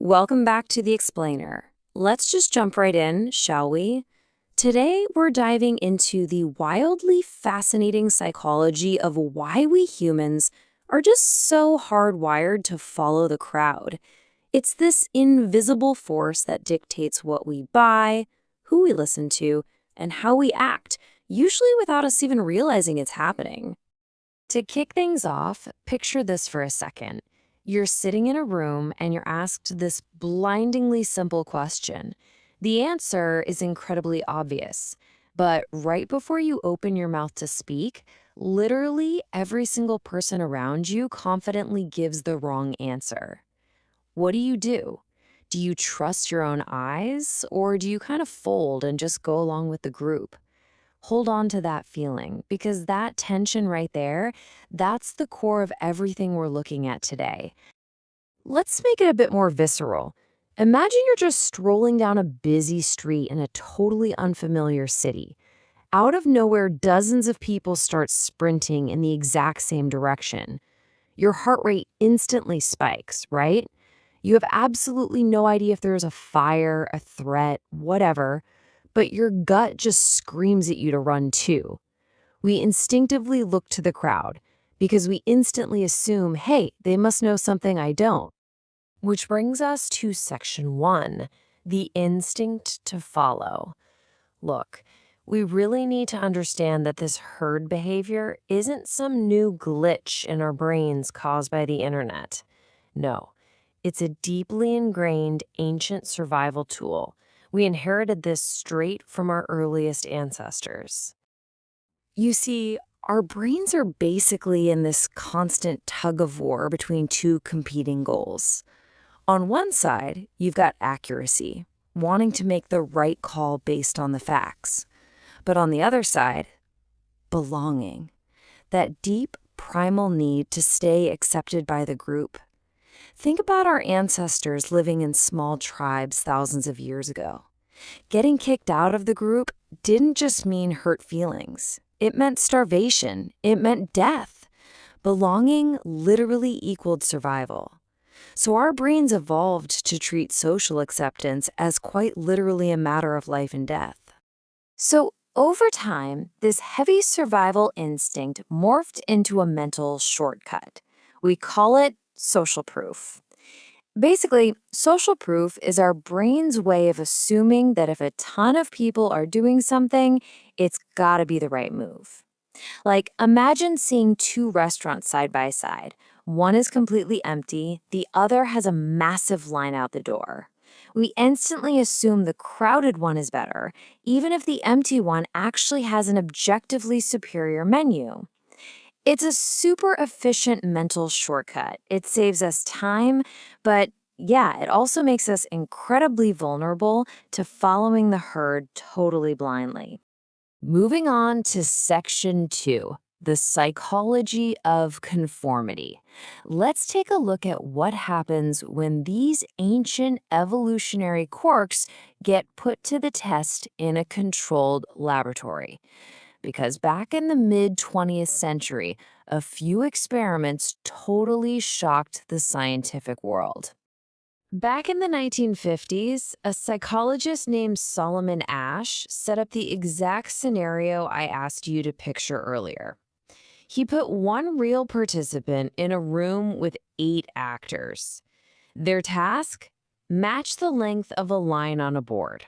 Welcome back to The Explainer. Let's just jump right in, shall we? Today, we're diving into the wildly fascinating psychology of why we humans are just so hardwired to follow the crowd. It's this invisible force that dictates what we buy, who we listen to, and how we act, usually without us even realizing it's happening. To kick things off, picture this for a second. You're sitting in a room and you're asked this blindingly simple question. The answer is incredibly obvious, but right before you open your mouth to speak, literally every single person around you confidently gives the wrong answer. What do? Do you trust your own eyes, or do you kind of fold and just go along with the group? Hold on to that feeling, because that tension right there, that's the core of everything we're looking at today. Let's make it a bit more visceral. Imagine you're just strolling down a busy street in a totally unfamiliar city. Out of nowhere, dozens of people start sprinting in the exact same direction. Your heart rate instantly spikes, right? You have absolutely no idea if there's a fire, a threat, whatever, but your gut just screams at you to run too. We instinctively look to the crowd because we instantly assume, hey, they must know something I don't. Which brings us to section 1, the instinct to follow. Look, we really need to understand that this herd behavior isn't some new glitch in our brains caused by the internet. No, it's a deeply ingrained ancient survival tool. We inherited this straight from our earliest ancestors. You see, our brains are basically in this constant tug of war between two competing goals. On one side, you've got accuracy, wanting to make the right call based on the facts. But on the other side, belonging, that deep primal need to stay accepted by the group. Think about our ancestors living in small tribes thousands of years ago. Getting kicked out of the group didn't just mean hurt feelings. It meant starvation. It meant death. Belonging literally equaled survival. So our brains evolved to treat social acceptance as quite literally a matter of life and death. So over time, this heavy survival instinct morphed into a mental shortcut. We call it social proof. Basically, social proof is our brain's way of assuming that if a ton of people are doing something, it's gotta be the right move. Like, imagine seeing two restaurants side by side. One is completely empty, the other has a massive line out the door. We instantly assume the crowded one is better, even if the empty one actually has an objectively superior menu. It's a super efficient mental shortcut. It saves us time, but yeah, it also makes us incredibly vulnerable to following the herd totally blindly. Moving on to section 2, the psychology of conformity. Let's take a look at what happens when these ancient evolutionary quirks get put to the test in a controlled laboratory. Because back in the mid-20th century, a few experiments totally shocked the scientific world. Back in the 1950s, a psychologist named Solomon Asch set up the exact scenario I asked you to picture earlier. He put one real participant in a room with 8 actors. Their task? Match the length of a line on a board.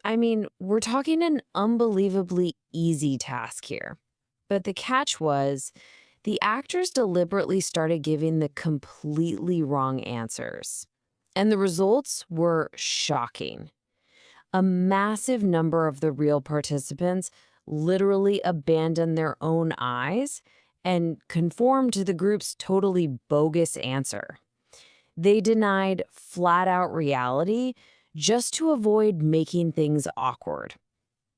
I mean, we're talking an unbelievably easy task here. But the catch was, the actors deliberately started giving the completely wrong answers. And the results were shocking. A massive number of the real participants literally abandoned their own eyes and conformed to the group's totally bogus answer. They denied flat-out reality just to avoid making things awkward.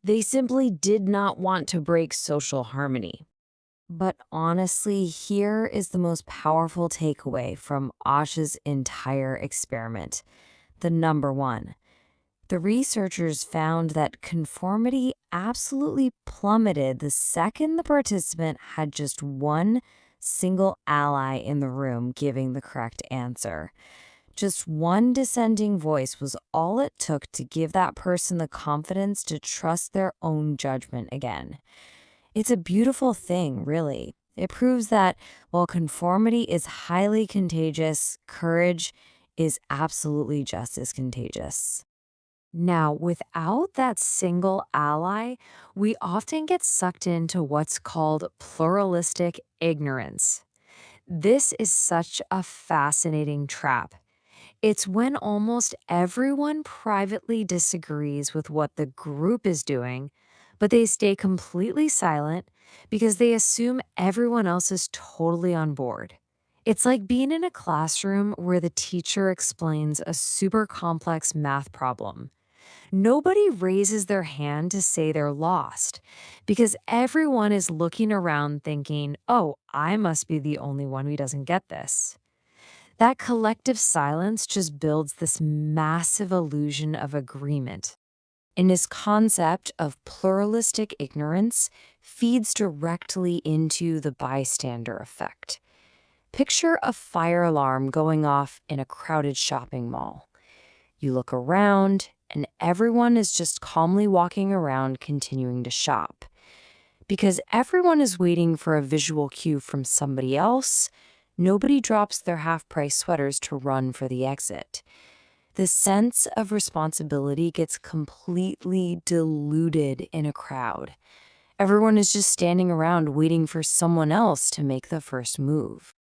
They simply did not want to break social harmony. But honestly, here is the most powerful takeaway from Asch's entire experiment. The number one. The researchers found that conformity absolutely plummeted the second the participant had just one single ally in the room giving the correct answer. Just one dissenting voice was all it took to give that person the confidence to trust their own judgment again. It's a beautiful thing, really. It proves that while conformity is highly contagious, courage is absolutely just as contagious. Now, without that single ally, we often get sucked into what's called pluralistic ignorance. This is such a fascinating trap. It's when almost everyone privately disagrees with what the group is doing, but they stay completely silent because they assume everyone else is totally on board. It's like being in a classroom where the teacher explains a super complex math problem. Nobody raises their hand to say they're lost because everyone is looking around thinking, oh, I must be the only one who doesn't get this. That collective silence just builds this massive illusion of agreement. And this concept of pluralistic ignorance feeds directly into the bystander effect. Picture a fire alarm going off in a crowded shopping mall. You look around, and everyone is just calmly walking around continuing to shop. Because everyone is waiting for a visual cue from somebody else, nobody drops their half-price sweaters to run for the exit. The sense of responsibility gets completely diluted in a crowd. Everyone is just standing around waiting for someone else to make the first move.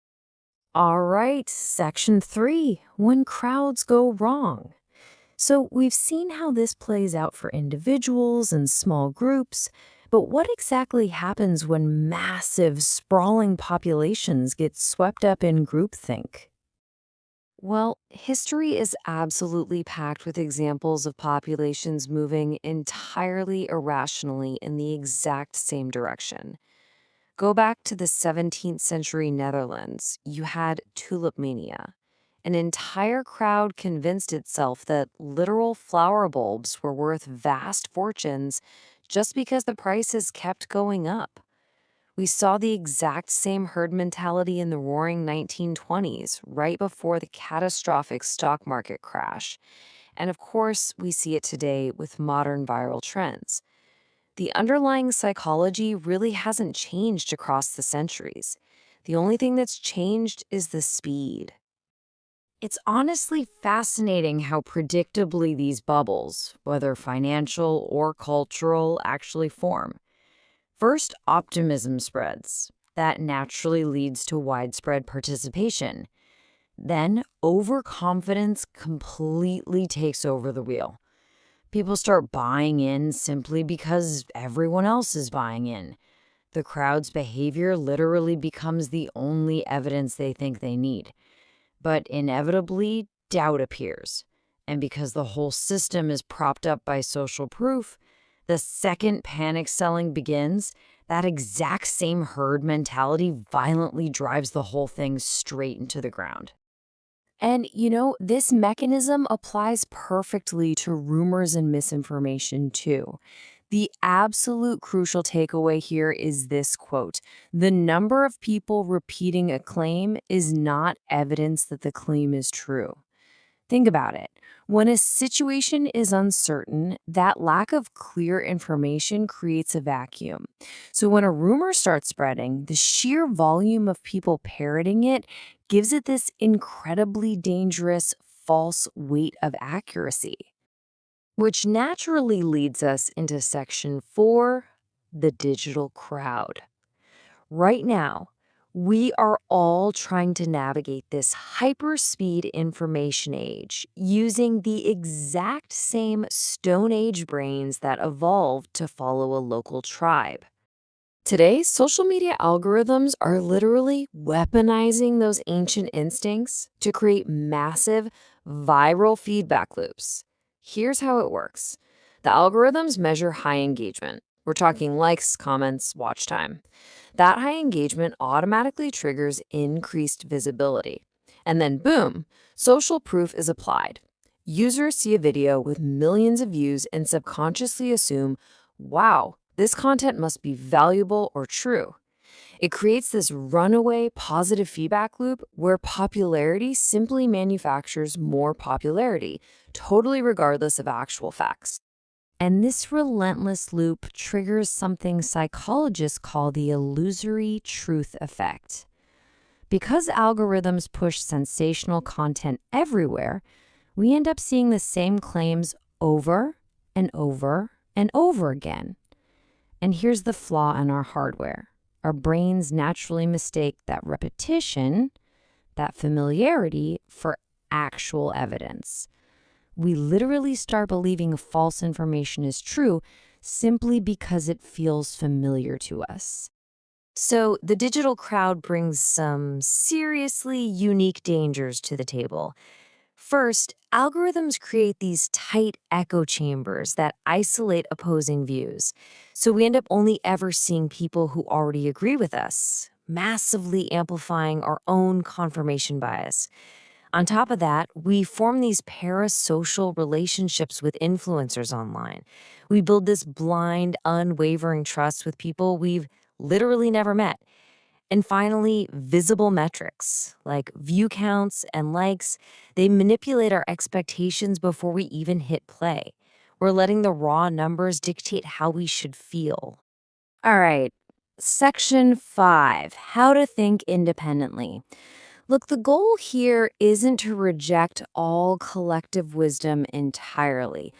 All right, section 3, when crowds go wrong. So we've seen how this plays out for individuals and small groups, but what exactly happens when massive, sprawling populations get swept up in groupthink? Well, history is absolutely packed with examples of populations moving entirely irrationally in the exact same direction. Go back to the 17th century Netherlands. You had tulip mania. An entire crowd convinced itself that literal flower bulbs were worth vast fortunes just because the prices kept going up. We saw the exact same herd mentality in the roaring 1920s, right before the catastrophic stock market crash. And of course, we see it today with modern viral trends. The underlying psychology really hasn't changed across the centuries. The only thing that's changed is the speed. It's honestly fascinating how predictably these bubbles, whether financial or cultural, actually form. First, optimism spreads. That naturally leads to widespread participation. Then, overconfidence completely takes over the wheel. People start buying in simply because everyone else is buying in. The crowd's behavior literally becomes the only evidence they think they need. But inevitably, doubt appears. And because the whole system is propped up by social proof, the second panic selling begins, that exact same herd mentality violently drives the whole thing straight into the ground. And, this mechanism applies perfectly to rumors and misinformation, too. The absolute crucial takeaway here is this quote: "The number of people repeating a claim is not evidence that the claim is true." Think about it. When a situation is uncertain, that lack of clear information creates a vacuum. So when a rumor starts spreading, the sheer volume of people parroting it gives it this incredibly dangerous false weight of accuracy. Which naturally leads us into section 4, the digital crowd. Right now, we are all trying to navigate this hyperspeed information age using the exact same Stone Age brains that evolved to follow a local tribe. Today, social media algorithms are literally weaponizing those ancient instincts to create massive, viral feedback loops. Here's how it works. The algorithms measure high engagement. We're talking likes, comments, watch time. That high engagement automatically triggers increased visibility. And then boom, social proof is applied. Users see a video with millions of views and subconsciously assume, wow, this content must be valuable or true. It creates this runaway positive feedback loop where popularity simply manufactures more popularity, totally regardless of actual facts. And this relentless loop triggers something psychologists call the illusory truth effect. Because algorithms push sensational content everywhere, we end up seeing the same claims over and over and over again. And here's the flaw in our hardware. Our brains naturally mistake that repetition, that familiarity, for actual evidence. We literally start believing false information is true simply because it feels familiar to us. So, the digital crowd brings some seriously unique dangers to the table. First, algorithms create these tight echo chambers that isolate opposing views. So we end up only ever seeing people who already agree with us, massively amplifying our own confirmation bias. On top of that, we form these parasocial relationships with influencers online. We build this blind, unwavering trust with people we've literally never met. And finally, visible metrics like view counts and likes, they manipulate our expectations before we even hit play. We're letting the raw numbers dictate how we should feel. All right, Section 5, How to Think Independently. Look, the goal here isn't to reject all collective wisdom entirely.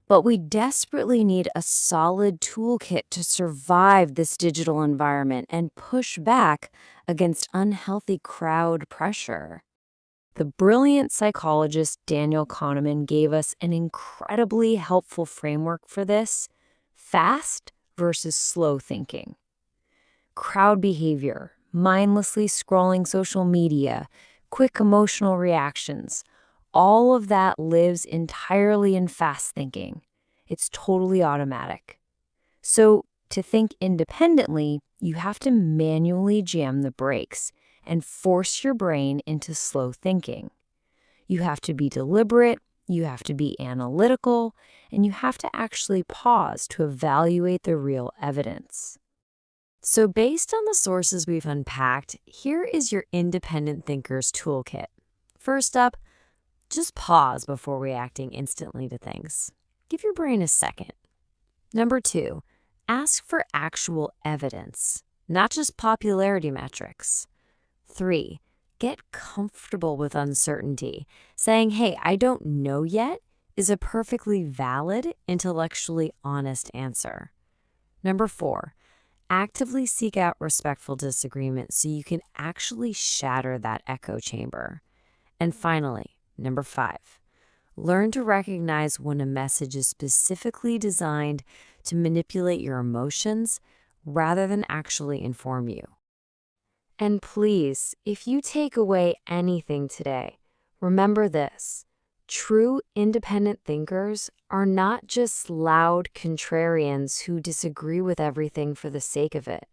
But we desperately need a solid toolkit to survive this digital environment and push back against unhealthy crowd pressure. The brilliant psychologist Daniel Kahneman gave us an incredibly helpful framework for this: fast versus slow thinking. Crowd behavior, mindlessly scrolling social media, quick emotional reactions, all of that lives entirely in fast thinking. It's totally automatic. So, to think independently, you have to manually jam the brakes and force your brain into slow thinking. You have to be deliberate, you have to be analytical, and you have to actually pause to evaluate the real evidence. So, based on the sources we've unpacked, here is your independent thinker's toolkit. First up, just pause before reacting instantly to things. Give your brain a second. Number 2, ask for actual evidence, not just popularity metrics. 3, get comfortable with uncertainty. Saying, hey, I don't know yet, is a perfectly valid, intellectually honest answer. Number 4, actively seek out respectful disagreement so you can actually shatter that echo chamber. And finally, number 5, learn to recognize when a message is specifically designed to manipulate your emotions rather than actually inform you. And please, if you take away anything today, remember this: true independent thinkers are not just loud contrarians who disagree with everything for the sake of it.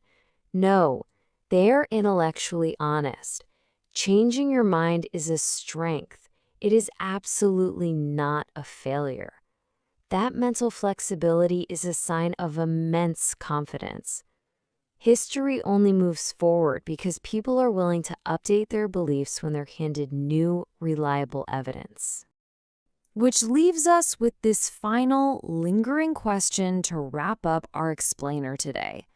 No, they're intellectually honest. Changing your mind is a strength. It is absolutely not a failure. That mental flexibility is a sign of immense confidence. History only moves forward because people are willing to update their beliefs when they're handed new, reliable evidence. Which leaves us with this final, lingering question to wrap up our explainer today.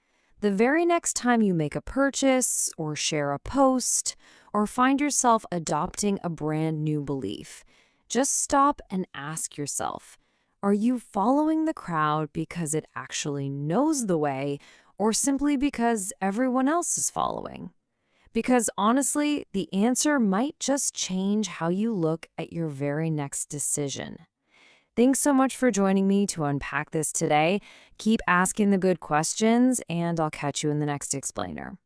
The very next time you make a purchase, or share a post, or find yourself adopting a brand new belief, just stop and ask yourself, are you following the crowd because it actually knows the way, or simply because everyone else is following? Because honestly, the answer might just change how you look at your very next decision. Thanks so much for joining me to unpack this today. Keep asking the good questions, and I'll catch you in the next explainer.